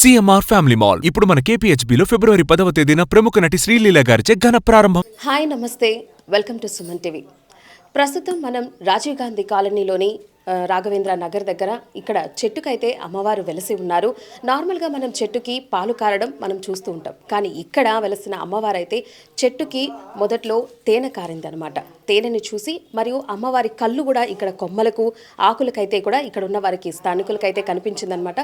CMR family mall ఇప్పుడు మన కేపీహెచ్బీలో ఫిబ్రవరి 10వ తేదీన ప్రముఖ నటి శ్రీలీల గారిచే ఘన ప్రారంభం. హాయ్ నమస్తే, వెల్కమ్ టు సుమన్ టీవీ. ప్రస్తుతం మనం రాజీవ్ గాంధీ కాలనీలోని రాఘవేంద్ర నగర్ దగ్గర ఇక్కడ చెట్టుకైతే అమ్మవారు వెలసి ఉన్నారు. నార్మల్గా మనం చెట్టుకి పాలు కారడం మనం చూస్తూ ఉంటాం, కానీ ఇక్కడ వెలసిన అమ్మవారైతే చెట్టుకి మొదట్లో తేనె కారిందనమాట. తేనెని చూసి మరియు అమ్మవారి కళ్ళు కూడా ఇక్కడ కొమ్మలకు ఆకులకైతే కూడా ఇక్కడ ఉన్న వారికి స్థానికులకైతే కనిపించిందనమాట.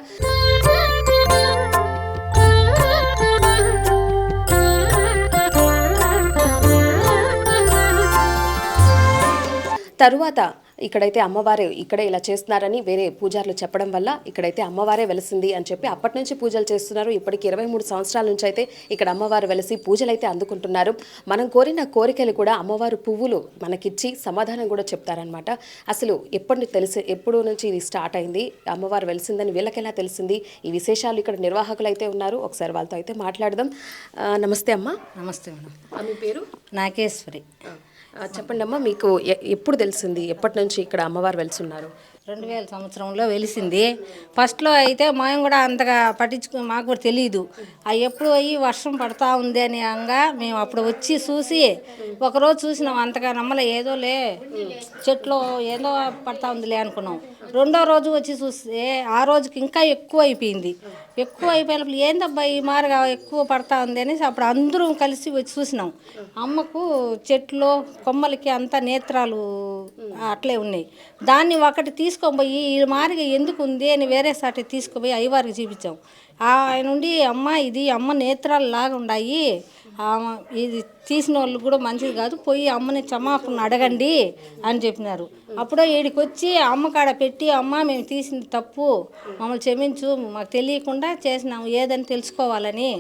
తరువాత ఇక్కడైతే అమ్మవారే ఇక్కడే ఇలా చేస్తున్నారని వేరే పూజారులు చెప్పడం వల్ల ఇక్కడైతే అమ్మవారే వెలిసింది అని చెప్పి అప్పటి నుంచి పూజలు చేస్తున్నారు. ఇప్పటికి 23 సంవత్సరాల నుంచి అయితే ఇక్కడ అమ్మవారు వెలిసి పూజలు అయితే అందుకుంటున్నారు. మనం కోరిన కోరికలు కూడా అమ్మవారు పువ్వులు మనకిచ్చి సమాధానం కూడా చెప్తారనమాట. అసలు ఎప్పుడు నుంచి ఇది స్టార్ట్ అయింది, అమ్మవారు వెలిసిందని వీళ్ళకెలా తెలిసింది, ఈ విశేషాలు ఇక్కడ నిర్వాహకులు అయితే ఉన్నారు. ఒకసారి వాళ్ళతో అయితే మాట్లాడదాం. నమస్తే అమ్మ. నమస్తే మేడం. మీ పేరు? నాగేశ్వరి. చెప్పండి అమ్మ, మీకు ఎప్పుడు తెలిసింది, ఎప్పటి నుంచి ఇక్కడ అమ్మవారు వెలుస్తున్నారు? 2000 సంవత్సరంలో వెలిసింది. ఫస్ట్లో అయితే మేము కూడా అంతగా పట్టించుకుని మాకు కూడా తెలియదు. ఎప్పుడు అయ్యి వర్షం పడతా ఉంది అని అనగా మేము అప్పుడు వచ్చి చూసి ఒకరోజు చూసినాం. అంతగా నమ్మలే, ఏదోలే చెట్లు ఏదో పడతా ఉందిలే అనుకున్నాం. రెండో రోజు వచ్చి చూస్తే ఆ రోజుకి ఇంకా ఎక్కువ అయిపోయింది. ఎక్కువ అయిపోయినప్పుడు ఏందబ్బా ఈ మారుగా ఎక్కువ పడతా ఉంది అనేసి అప్పుడు అందరం కలిసి వచ్చి చూసినాం. అమ్మకు చెట్లు కొమ్మలకి అంతా నేత్రాలు అట్లే ఉన్నాయి. దాన్ని ఒకటి తీసుకొని పోయి ఈ మారిగా ఎందుకు ఉంది అని వేరే సాటి తీసుకుపోయి అయ్యవారికి చూపించాం. ఆయన నుండి అమ్మ ఇది అమ్మ నేత్రాలు లాగా ఉన్నాయి, ఇది తీసిన వాళ్ళు కూడా మంచిది కాదు, పోయి అమ్మని క్షమాపణ అడగండి అని చెప్పినారు. అప్పుడే ఈడికి వచ్చి అమ్మ కాడ పెట్టి అమ్మ మేము తీసింది తప్పు, మమ్మల్ని క్షమించు, మాకు తెలియకుండా చేసినాము ఏదని తెలుసుకోవాలని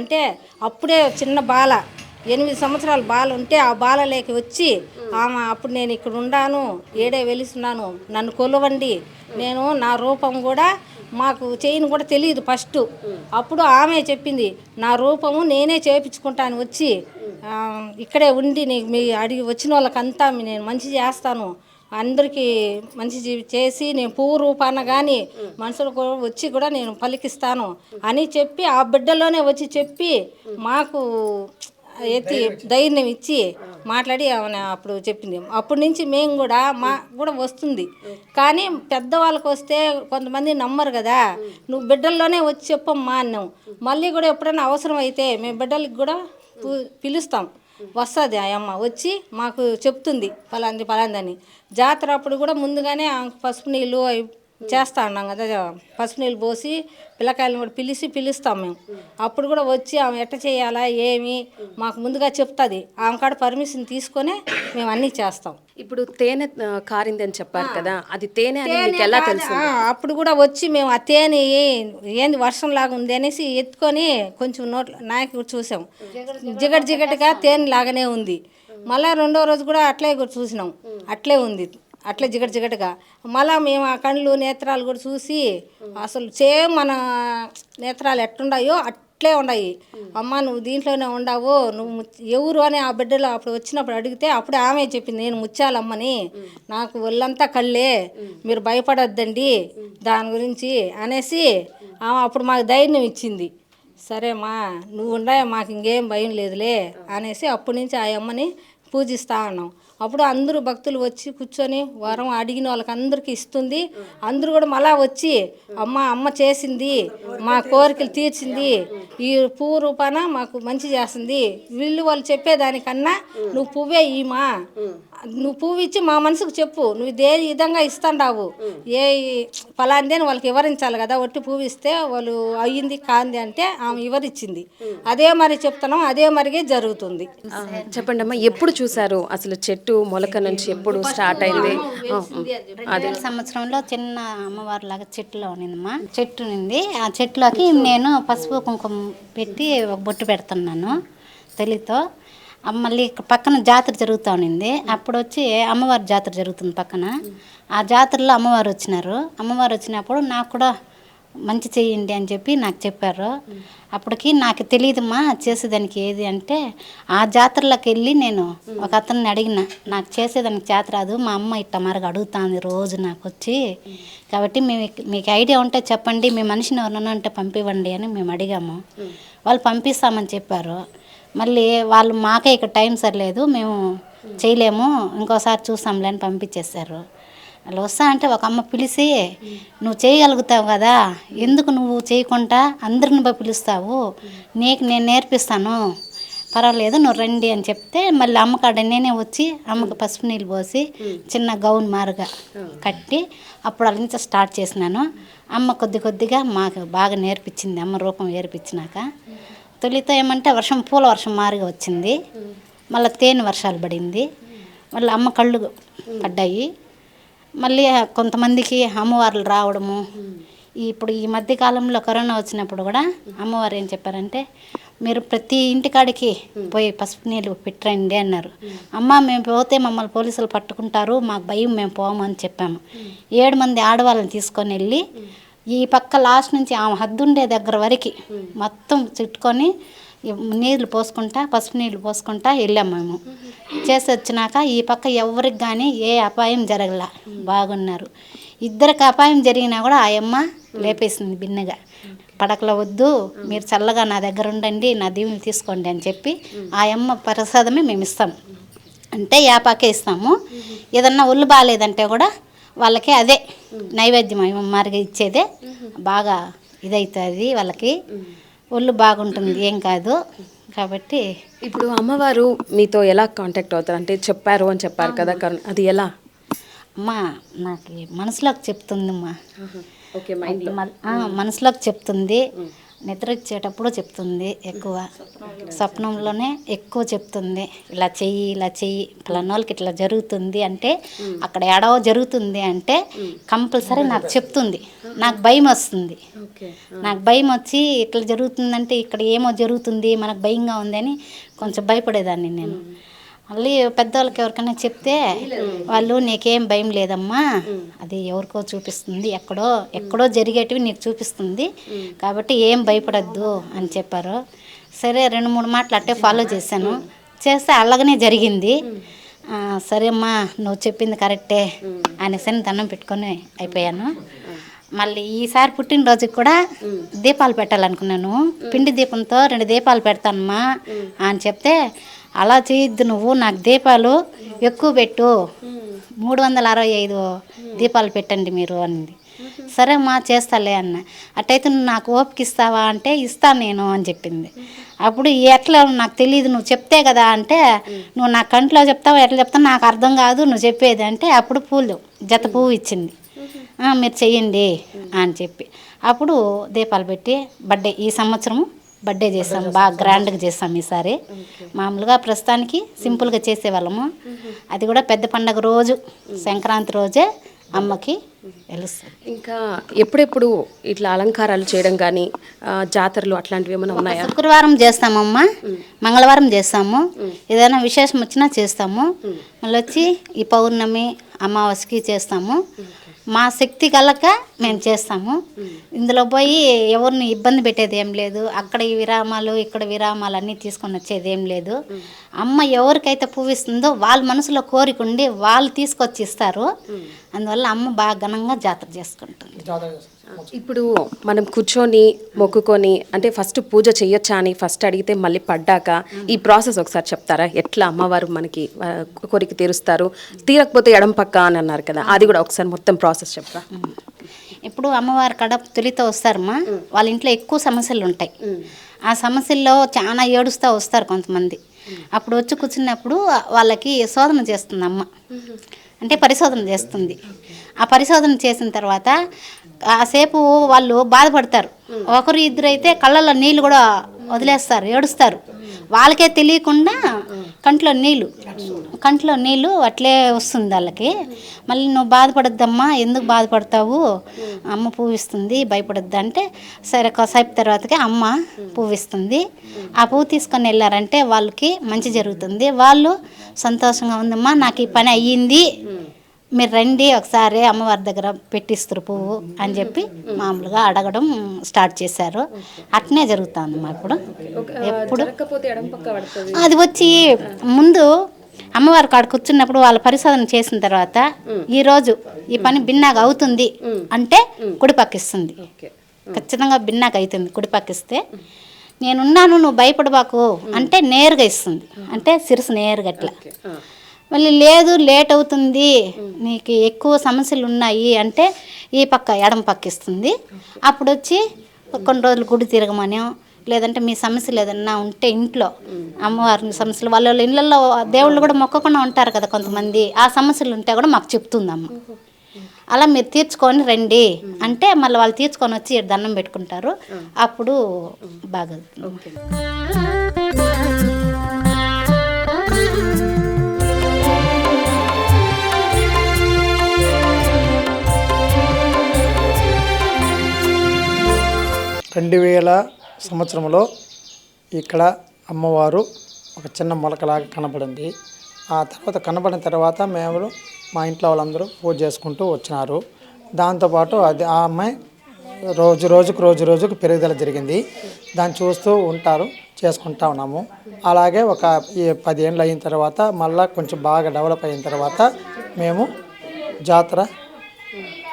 అంటే అప్పుడే చిన్న బాల 8 సంవత్సరాల బాల ఉంటే ఆ బాలలోకి వచ్చి ఆమె అప్పుడు నేను ఇక్కడ ఉండాను, ఏడే వెలిస్తున్నాను, నన్ను కొలవండి, నేను నా రూపం కూడా మాకు చేయని కూడా తెలియదు ఫస్ట్. అప్పుడు ఆమె చెప్పింది నా రూపము నేనే చేయించుకుంటాను, వచ్చి ఇక్కడే ఉండి మీ అడిగి వచ్చిన వాళ్ళకంతా నేను మంచి చేస్తాను, అందరికీ మంచి చేసి నేను పువ్వు రూపాన కానీ మనుషులకు వచ్చి కూడా నేను పలికిస్తాను అని చెప్పి ఆ బిడ్డలోనే వచ్చి చెప్పి మాకు ఎత్తి ధైర్యం ఇచ్చి మాట్లాడి ఆమె అప్పుడు చెప్పింది. అప్పటి నుంచి మేము కూడా కూడా వస్తుంది. కానీ పెద్దవాళ్ళకి వస్తే కొంతమంది నమ్మరు కదా, నువ్వు బిడ్డల్లోనే వచ్చి చెప్పమ్మా అన్నాం. మళ్ళీ కూడా ఎప్పుడైనా అవసరం అయితే మేము బిడ్డలకి కూడా పిలుస్తాం, వస్తుంది ఆ అమ్మ వచ్చి మాకు చెప్తుంది పలాందని. జాతర అప్పుడు కూడా ముందుగానే పసుపు నీళ్ళు చేస్తా ఉన్నాం కదా, పసుపు నీళ్ళు పోసి పిల్లకాయలను కూడా పిలుస్తాం మేము. అప్పుడు కూడా వచ్చి ఆమె ఎట్ట చేయాలా ఏమి మాకు ముందుగా చెప్తుంది. ఆమె కాడ పర్మిషన్ తీసుకొని మేము అన్నీ చేస్తాం. ఇప్పుడు తేనె కారింది అని చెప్పారు కదా, అది తేనె ఎలా తెలుసు? అప్పుడు కూడా వచ్చి మేము ఆ తేనె ఏంది వర్షంలాగా ఉంది అనేసి ఎత్తుకొని కొంచెం నోట్లో నాయకు చూసాం, జిగటిగా తేనె లాగానే ఉంది. మళ్ళీ రెండో రోజు కూడా అట్లే కూడా చూసినాం, అట్లే ఉంది, అట్లే జిగటగా. మళ్ళీ మేము ఆ కళ్ళు నేత్రాలు కూడా చూసి అసలు సేమ్ మన నేత్రాలు ఎట్లున్నాయో అట్లే ఉన్నాయి. అమ్మ నువ్వు దీంట్లోనే ఉండవు, నువ్వు ఎవరు అని ఆ బిడ్డలో అప్పుడు వచ్చినప్పుడు అడిగితే అప్పుడే ఆమె చెప్పింది నేను ముత్యాలమ్మని, నాకు ఒళ్ళంతా కళ్ళే, మీరు భయపడొద్దండి దాని గురించి అనేసి ఆమె అప్పుడు మాకు ధైర్యం ఇచ్చింది. సరేమ్మా నువ్వు ఉండే మాకు ఇంకేం భయం లేదులే అనేసి అప్పటి నుంచి ఆ అమ్మని పూజిస్తూ ఉన్నాం. అప్పుడు అందరూ భక్తులు వచ్చి కూర్చొని వరం అడిగిన వాళ్ళకి అందరికీ ఇస్తుంది. అందరూ కూడా మళ్ళా వచ్చి అమ్మ చేసింది, మా కోరికలు తీర్చింది, ఈ పువ్వు రూపాన మాకు మంచి చేస్తుంది, వాళ్ళు చెప్పేదానికన్నా నువ్వు పువ్వే ఈమా, నువ్వు పువ్వు ఇచ్చి మా మనసుకు చెప్పు, నువ్వు దే విధంగా ఇస్తాండావు ఏ ఫలాంది అని వాళ్ళకి వివరించాలి కదా. ఒట్టి పువ్వు ఇస్తే వాళ్ళు అయ్యింది కాంది అంటే ఆమె వివరించింది. అదే మరి చెప్తున్నాం, అదే మరిగే జరుగుతుంది. చెప్పండి అమ్మా, ఎప్పుడు చూసారు అసలు చెట్టు మొలక నుంచి ఎప్పుడు స్టార్ట్ అయింది? 2000 సంవత్సరంలో చిన్న అమ్మవారి లాగా చెట్టులో ఉన్నిందమ్మా, చెట్టు నుండి ఆ చెట్టులోకి నేను పసుపు కుంకుమ పెట్టి ఒక బొట్టు పెడుతున్నాను తల్లితో. మళ్ళీ పక్కన జాతర జరుగుతూ ఉన్నింది. అప్పుడు వచ్చి అమ్మవారి జాతర జరుగుతుంది పక్కన. ఆ జాతరలో అమ్మవారు వచ్చినారు. అమ్మవారు వచ్చినప్పుడు నాకు కూడా మంచి చేయండి అని చెప్పి నాకు చెప్పారు. అప్పటికి నాకు తెలియదమ్మా చేసేదానికి ఏది అంటే, ఆ జాతరలోకి వెళ్ళి నేను ఒక అతన్ని అడిగిన, నాకు చేసేదానికి చేత రాదు, మా అమ్మ ఇట్ట మరగ అడుగుతుంది రోజు నాకు వచ్చి, కాబట్టి మీకు ఐడియా ఉంటే చెప్పండి, మీ మనిషిని ఎవరన్నా ఉంటే పంపివ్వండి అని మేము అడిగాము. వాళ్ళు పంపిస్తామని చెప్పారు. మళ్ళీ వాళ్ళు మాకే ఇక్కడ టైం సరిలేదు, మేము చేయలేము, ఇంకోసారి చూస్తాంలే అని పంపించేశారు. వాళ్ళు వస్తా అంటే ఒక అమ్మ పిలిచి, నువ్వు చేయగలుగుతావు కదా, ఎందుకు నువ్వు చేయకుండా అందరిని పిలుస్తావు, నీకు నేను నేర్పిస్తాను, పర్వాలేదు నువ్వు రండి అని చెప్తే, మళ్ళీ అమ్మకాడ నేనే వచ్చి అమ్మకి పసుపు నీళ్ళు పోసి చిన్న గౌన్ మారుగా కట్టి అప్పుడు వాళ్ళ నుంచి స్టార్ట్ చేసినాను. అమ్మ కొద్దిగా మాకు బాగా నేర్పించింది. అమ్మ రూపం ఏర్పించినాక తొలితో ఏమంటే పూల వర్షం మారుగా వచ్చింది, మళ్ళీ తేనె వర్షాలు పడింది, మళ్ళీ అమ్మ కళ్ళు పడ్డాయి. మళ్ళీ కొంతమందికి అమ్మవార్లు రావడము. ఇప్పుడు ఈ మధ్యకాలంలో కరోనా వచ్చినప్పుడు కూడా అమ్మవారు ఏం చెప్పారంటే, మీరు ప్రతి ఇంటికాడికి పోయి పసుపు నీళ్ళు పెట్టండి అన్నారు. అమ్మ మేము పోతే మమ్మల్ని పోలీసులు పట్టుకుంటారు, మాకు భయం, మేము పోమని చెప్పాము. 7 మంది ఆడవాళ్ళని తీసుకొని వెళ్ళి ఈ పక్క లాస్ట్ నుంచి ఆమె హద్దుండే దగ్గర వరకు మొత్తం చుట్టుకొని నీళ్ళు పోసుకుంటా, పసుపు నీళ్ళు పోసుకుంటా వెళ్ళాము మేము. చేసి వచ్చినాక ఈ పక్క ఎవరికి కానీ ఏ అపాయం జరగల, బాగున్నారు. ఇద్దరికి అపాయం జరిగినా కూడా ఆ అమ్మ లేపేసింది బిన్నగా, పడకలో వద్దు, మీరు చల్లగా నా దగ్గర ఉండండి, నా దీవుని తీసుకోండి అని చెప్పి ఆ అమ్మ ప్రసాదమే మేము ఇస్తాము. అంటే యాపాకే ఇస్తాము. ఏదన్నా ఒళ్ళు బాగాలేదంటే కూడా వాళ్ళకి అదే నైవేద్యం మారిగా ఇచ్చేదే బాగా ఇదవుతుంది, వాళ్ళకి ఒళ్ళు బాగుంటుంది, ఏం కాదు. కాబట్టి ఇప్పుడు అమ్మవారు మీతో ఎలా కాంటాక్ట్ అవుతారు అంటే చెప్పారు అని చెప్పారు కదా, అది ఎలా? అమ్మా నాకు మనసులోకి చెప్తుందమ్మా. ఓకే, మనసులోకి చెప్తుంది, నిద్ర ఇచ్చేటప్పుడు చెప్తుంది, ఎక్కువ స్వప్నంలోనే ఎక్కువ చెప్తుంది. ఇలా చెయ్యి పలానోళ్ళకి ఇట్లా జరుగుతుంది అంటే, అక్కడ ఎడవ జరుగుతుంది అంటే కంపల్సరీ నాకు చెప్తుంది. నాకు భయం వస్తుంది, నాకు భయం వచ్చి ఇట్లా జరుగుతుందంటే ఇక్కడ ఏమో జరుగుతుంది, మనకు భయంగా ఉంది అని కొంచెం భయపడేదాన్ని నేను. మళ్ళీ పెద్దవాళ్ళకి ఎవరికైనా చెప్తే వాళ్ళు నీకేం భయం లేదమ్మా, అది ఎవరికో చూపిస్తుంది, ఎక్కడో జరిగేటివి నీకు చూపిస్తుంది, కాబట్టి ఏం భయపడద్దు అని చెప్పారు. సరే 2-3 మాటలు అట్టే ఫాలో చేశాను. చేస్తే అలాగనే జరిగింది. సరే అమ్మా నువ్వు చెప్పింది కరెక్టే అనేసి దండం పెట్టుకొని అయిపోయాను. మళ్ళీ ఈసారి పుట్టినరోజుకి కూడా దీపాలు పెట్టాలనుకున్నాను. పిండి దీపంతో 2 దీపాలు పెడతానమ్మా అని చెప్తే, అలా చేయొద్దు నువ్వు, నాకు దీపాలు ఎక్కువ పెట్టు, 365 దీపాలు పెట్టండి మీరు అనింది. సరే అమ్మా చేస్తాలే అన్న. అట్టయితే నువ్వు నాకు ఓపిక ఇస్తావా అంటే ఇస్తాను నేను అని చెప్పింది. అప్పుడు ఎట్లా నాకు తెలియదు, నువ్వు చెప్తే కదా అంటే, నువ్వు నా కంట్లో చెప్తావా ఎట్లా చెప్తావు నాకు అర్థం కాదు, నువ్వు చెప్పేది అంటే అప్పుడు జత పువ్వు ఇచ్చింది. మీరు చెయ్యండి అని చెప్పి అప్పుడు దీపాలు పెట్టి ఈ సంవత్సరం బర్త్డే చేసాం, బాగా గ్రాండ్గా చేసాం ఈసారి. మామూలుగా ప్రస్తుతానికి సింపుల్గా చేసేవాళ్ళము. అది కూడా పెద్ద పండగ రోజు సంక్రాంతి రోజే అమ్మకి తెలుస్తుంది. ఇంకా ఎప్పుడెప్పుడు ఇట్లా అలంకారాలు చేయడం కానీ జాతరలు అట్లాంటివి ఏమైనా ఉన్నాయా? శుక్రవారం చేస్తామమ్మా, మంగళవారం చేస్తాము, ఏదైనా విశేషం వచ్చినా చేస్తాము. మళ్ళీ వచ్చి ఈ పౌర్ణమి అమావాస్యకి చేస్తాము. మా శక్తి కలక మేము చేస్తాము. ఇందులో పోయి ఎవరిని ఇబ్బంది పెట్టేది ఏం లేదు. అక్కడ ఈ విరామాలు ఇక్కడ విరామాలు అన్నీ తీసుకొని వచ్చేది ఏం లేదు. అమ్మ ఎవరికైతే పువ్విస్తుందో వాళ్ళ మనసులో కోరిక ఉండి వాళ్ళు తీసుకొచ్చి ఇస్తారు. అందువల్ల అమ్మ బాగా ఘనంగా జాతర చేసుకుంటుంది. ఇప్పుడు మనం కూర్చొని మొక్కుకొని అంటే ఫస్ట్ పూజ చేయొచ్చా అని ఫస్ట్ అడిగితే మళ్ళీ పడ్డాక ఈ ప్రాసెస్ ఒకసారి చెప్తారా? ఎట్లా అమ్మవారు మనకి కోరిక తీరుస్తారు, తీరకపోతే ఎడం పక్క అని అన్నారు కదా, అది కూడా ఒకసారి మొత్తం ప్రాసెస్ చెప్పరా? ఇప్పుడు అమ్మవారి కడ తొలితో వస్తారమ్మా, వాళ్ళ ఇంట్లో ఎక్కువ సమస్యలు ఉంటాయి. ఆ సమస్యల్లో చాలా ఏడుస్తూ వస్తారు కొంతమంది. అప్పుడు వచ్చి కూర్చున్నప్పుడు వాళ్ళకి శోధన చేస్తుంది అమ్మ, అంటే పరిశోధన చేస్తుంది. ఆ పరిశోధన చేసిన తర్వాత కాసేపు వాళ్ళు బాధపడతారు. 1-2 అయితే కళ్ళల్లో నీళ్ళు కూడా వదిలేస్తారు, ఏడుస్తారు. వాళ్ళకే తెలియకుండా కంట్లో నీళ్ళు అట్లే వస్తుంది వాళ్ళకి. మళ్ళీ నువ్వు బాధపడద్దమ్మా, ఎందుకు బాధపడతావు, అమ్మ పువ్విస్తుంది, భయపడద్దు అంటే సరే కాసేపు తర్వాతకి అమ్మ పువ్విస్తుంది. ఆ పువ్వు తీసుకొని వెళ్ళారంటే వాళ్ళకి మంచి జరుగుతుంది. వాళ్ళు సంతోషంగా ఉందమ్మా, నాకు ఈ పని అయ్యింది, మీరు రండి ఒకసారి అమ్మవారి దగ్గర పెట్టిస్తారు పువ్వు అని చెప్పి మామూలుగా అడగడం స్టార్ట్ చేశారు. అట్నే జరుగుతుంది మా ఇప్పుడు. ఎప్పుడు అది వచ్చి ముందు అమ్మవారి కాడ కూర్చున్నప్పుడు వాళ్ళ పరిశోధన చేసిన తర్వాత ఈరోజు ఈ పని బిన్నాగా అవుతుంది అంటే కుడి పక్కిస్తుంది. ఖచ్చితంగా బిన్నాక అవుతుంది కుడి పక్కిస్తే. నేనున్నాను నువ్వు భయపడబాకు అంటే నేరుగా ఇస్తుంది, అంటే శిరసు నేరుగా అట్లా. మళ్ళీ లేదు లేట్ అవుతుంది నీకు ఎక్కువ సమస్యలు ఉన్నాయి అంటే ఈ పక్క ఎడమ పక్క ఇస్తుంది. అప్పుడు వచ్చి కొన్ని రోజులు గుడి తిరగమని, లేదంటే మీ సమస్యలు ఏదన్నా ఉంటే ఇంట్లో అమ్మవారి సమస్యలు వాళ్ళ ఇళ్ళల్లో దేవుళ్ళు కూడా మొక్కకుండా ఉంటారు కదా కొంతమంది, ఆ సమస్యలు ఉంటే కూడా మాకు చెప్తుందమ్మ. అలా మీరు తీర్చుకొని రండి అంటే మళ్ళీ వాళ్ళు తీర్చుకొని వచ్చి దండం పెట్టుకుంటారు. అప్పుడు బాగా 2000 సంవత్సరంలో ఇక్కడ అమ్మవారు ఒక చిన్న మొలకలాగా కనబడింది. ఆ తర్వాత కనబడిన తర్వాత మేము మా ఇంట్లో వాళ్ళందరూ పూజ చేసుకుంటూ వచ్చినారు. దాంతోపాటు అది ఆ అమ్మాయి రోజుకు పెరుగుదల జరిగింది. దాన్ని చూస్తూ ఉంటారు, చేసుకుంటా ఉన్నాము. అలాగే ఒక 10 ఏళ్ళు అయిన తర్వాత మళ్ళీ కొంచెం బాగా డెవలప్ అయిన తర్వాత మేము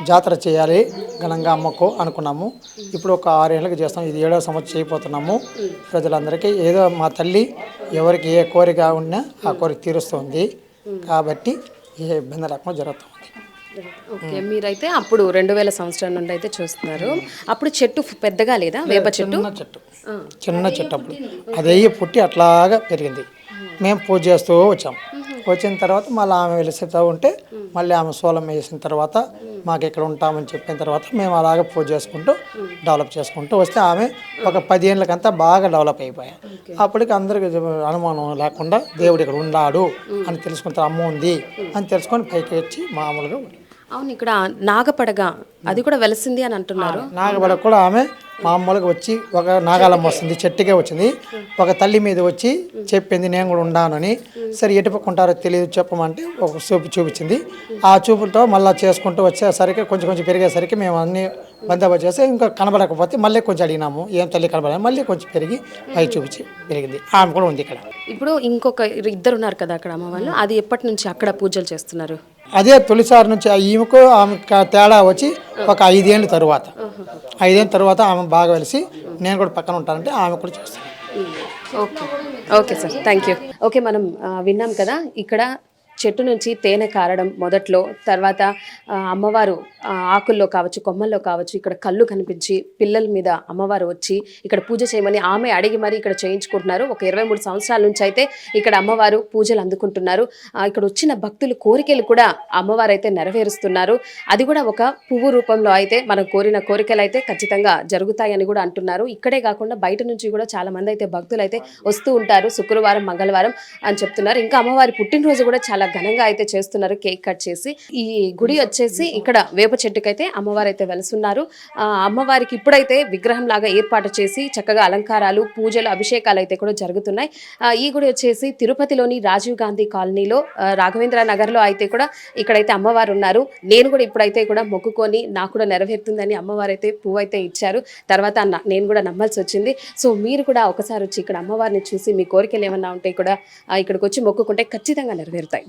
జాతర చేయాలి ఘనంగా అమ్మకు అనుకున్నాము. ఇప్పుడు ఒక 6 ఏళ్ళకి చేస్తాం. ఇది 7వ సంవత్సరం చేయబోతున్నాము. ప్రజలందరికీ ఏదో మా తల్లి ఎవరికి ఏ కోరిక ఉన్నా ఆ కోరిక తీరుస్తుంది కాబట్టి ఏ ఇబ్బంది లేకుండా జరుగుతుంది. ఓకే, మీరైతే అప్పుడు 2000 సంవత్సరం నుండి అయితే చూస్తున్నారు. అప్పుడు చెట్టు పెద్దగా లేదా? వేప చెట్టు చిన్న చెట్టు అప్పుడు అదే పుట్టి అట్లాగా పెరిగింది. మేము పూజ చేస్తూ వచ్చాం. వచ్చిన తర్వాత మళ్ళీ ఆమె వెలిసితూ ఉంటే మళ్ళీ ఆమె సోలం వేసిన తర్వాత మాకు ఇక్కడ ఉంటామని చెప్పిన తర్వాత మేము అలాగే పూజ చేసుకుంటూ డెవలప్ చేసుకుంటూ వస్తే ఆమె ఒక 10 ఏళ్ళకంతా బాగా డెవలప్ అయిపోయాయి. అప్పటికి అందరికి అనుమానం లేకుండా దేవుడు ఇక్కడ ఉన్నాడు అని తెలుసుకుంటారు, అమ్మ ఉంది అని తెలుసుకొని పైకి వచ్చి మామూలుగా. అవును, ఇక్కడ నాగపడగ అది కూడా వెలిసింది అని అంటున్నారు. నాగపడగ కూడా ఆమె మామూలుగా వచ్చి ఒక నాగాలమ్మ వస్తుంది, చెట్టుకే వచ్చింది. ఒక తల్లి మీద వచ్చి చెప్పింది నేను కూడా ఉన్నానని. సరే ఎటుపక్కుంటారో తెలియదు చెప్పమంటే ఒక చూపు చూపించింది. ఆ చూపులతో మళ్ళీ చేసుకుంటూ వచ్చేసరికి కొంచెం పెరిగేసరికి మేము అన్ని బందోబస్తు చేసి ఇంకా కనబడకపోతే మళ్ళీ కొంచెం అడిగినాము ఏం తల్లి కనబడాలి, మళ్ళీ కొంచెం పెరిగి పై చూపించి పెరిగింది. ఆమె కూడా ఉంది ఇక్కడ. ఇప్పుడు ఇంకొక 2 ఉన్నారు కదా అక్కడ అమ్మ వాళ్ళు, అది ఎప్పటి నుంచి అక్కడ పూజలు చేస్తున్నారు? అదే తొలిసారి నుంచి ఈమెకు ఆమె తేడా వచ్చి ఒక 5 ఏళ్ళ తర్వాత 5 ఏళ్ళ తర్వాత ఆమె బాగా వెలిసి నేను కూడా పక్కన ఉంటానంటే ఆమె కూడా చేస్తాను. Okay sir, thank you. Okay, మనం విన్నాం కదా ఇక్కడ చెట్టు నుంచి తేనె కారడం మొదట్లో, తర్వాత అమ్మవారు ఆకుల్లో కావచ్చు కొమ్మల్లో కావచ్చు ఇక్కడ కళ్ళు కనిపించి పిల్లల మీద అమ్మవారు వచ్చి ఇక్కడ పూజ చేయమని ఆమె అడిగి మరి ఇక్కడ చేయించుకుంటున్నారు. ఒక 23 సంవత్సరాల నుంచి అయితే ఇక్కడ అమ్మవారు పూజలు అందుకుంటున్నారు. ఇక్కడ వచ్చిన భక్తులు కోరికలు కూడా అమ్మవారు అయితే నెరవేరుస్తున్నారు. అది కూడా ఒక పువ్వు రూపంలో అయితే మనం కోరిన కోరికలు అయితే ఖచ్చితంగా జరుగుతాయని కూడా అంటున్నారు. ఇక్కడే కాకుండా బయట నుంచి కూడా చాలా మంది అయితే భక్తులు అయితే వస్తూ ఉంటారు శుక్రవారం మంగళవారం అని చెప్తున్నారు. ఇంకా అమ్మవారి పుట్టినరోజు కూడా చాలా ఘనంగా అయితే చేస్తున్నారు, కేక్ కట్ చేసి. ఈ గుడి వచ్చేసి ఇక్కడ వేప చెట్టుకైతే అమ్మవారు అయితే వెలుస్తున్నారు. అమ్మవారికి ఇప్పుడైతే విగ్రహం లాగా ఏర్పాటు చేసి చక్కగా అలంకారాలు పూజలు అభిషేకాలు అయితే కూడా జరుగుతున్నాయి. ఈ గుడి వచ్చేసి తిరుపతిలోని రాజీవ్ గాంధీ కాలనీలో రాఘవేంద్ర నగర్లో అయితే కూడా ఇక్కడైతే అమ్మవారు ఉన్నారు. నేను కూడా ఇప్పుడైతే కూడా మొక్కుకొని నాకు కూడా నెరవేరుతుందని అమ్మవారు అయితే పువ్వు అయితే ఇచ్చారు. తర్వాత నేను కూడా నమ్మాల్సి వచ్చింది. సో మీరు కూడా ఒకసారి వచ్చి ఇక్కడ అమ్మవారిని చూసి మీ కోరికలు ఏమన్నా ఉంటే కూడా ఇక్కడికి వచ్చి మొక్కుకుంటే ఖచ్చితంగా నెరవేరుతాయి.